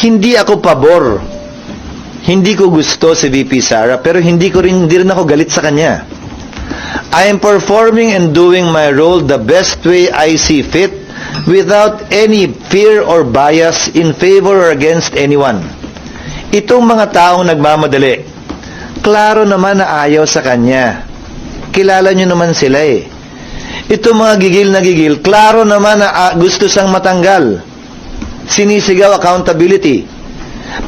Hindi ako pabor. Hindi ko gusto si VP Sara, pero hindi rin ako galit sa kanya. I am performing and doing my role the best way I see fit without any fear or bias in favor or against anyone. Itong mga taong nagmamadali, klaro naman na ayaw sa kanya. Kilala nyo naman sila eh. Itong mga gigil na gigil, klaro naman na gusto siyang matanggal. Sinisigaw accountability.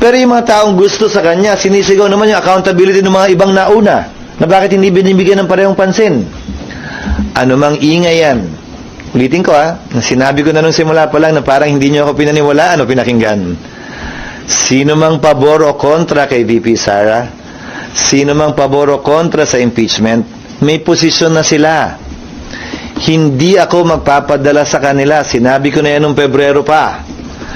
Pero yung mga taong gusto sa kanya, sinisigaw naman yung accountability ng mga ibang nauna na bakit hindi binibigyan ng parehong pansin. Ano mang ingay yan. Ulitin ko sinabi ko na nung simula pa lang na parang hindi nyo ako pinaniwalaan o pinakinggan. Sino mang pabor o kontra kay VP Sara, sino mang pabor o kontra sa impeachment, may posisyon na sila. Hindi ako magpapadala sa kanila. Sinabi ko na yan noong Pebrero pa.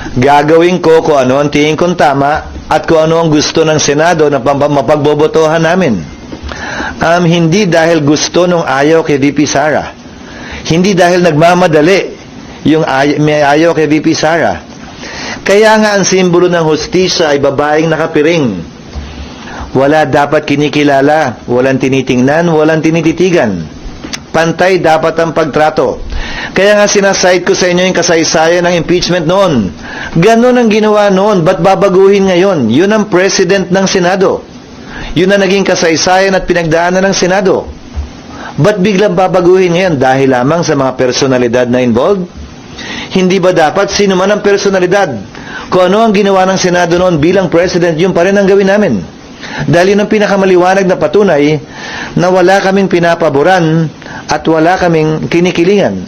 Gagawin ko kung ano ang tingin kong tama at kung ano ang gusto ng Senado na mapagbobotohan namin. Hindi dahil gusto nung ayaw kay VP Sara. Hindi dahil nagmamadali yung may ayaw kay VP Sara. Kaya nga ang simbolo ng hustisya ay babaeng nakapiring. Wala dapat kinikilala, walang tinitingnan, walang tinititigan. Pantay dapat ang pagtrato. Kaya nga sinasite ko sa inyo yung kasaysayan ng impeachment noon. Ganon ang ginawa noon, ba't babaguhin ngayon? Yun ang president ng Senado. Yun ang naging kasaysayan at pinagdaanan ng Senado. Ba't biglang babaguhin ngayon? Dahil lamang sa mga personalidad na involved? Hindi ba dapat sino man ang personalidad? Kung ano ang ginawa ng Senado noon bilang president, yun pa rin ang gawin namin. Dahil yun ang pinakamaliwanag na patunay na wala kaming pinapaboran at wala kaming kinikilingan.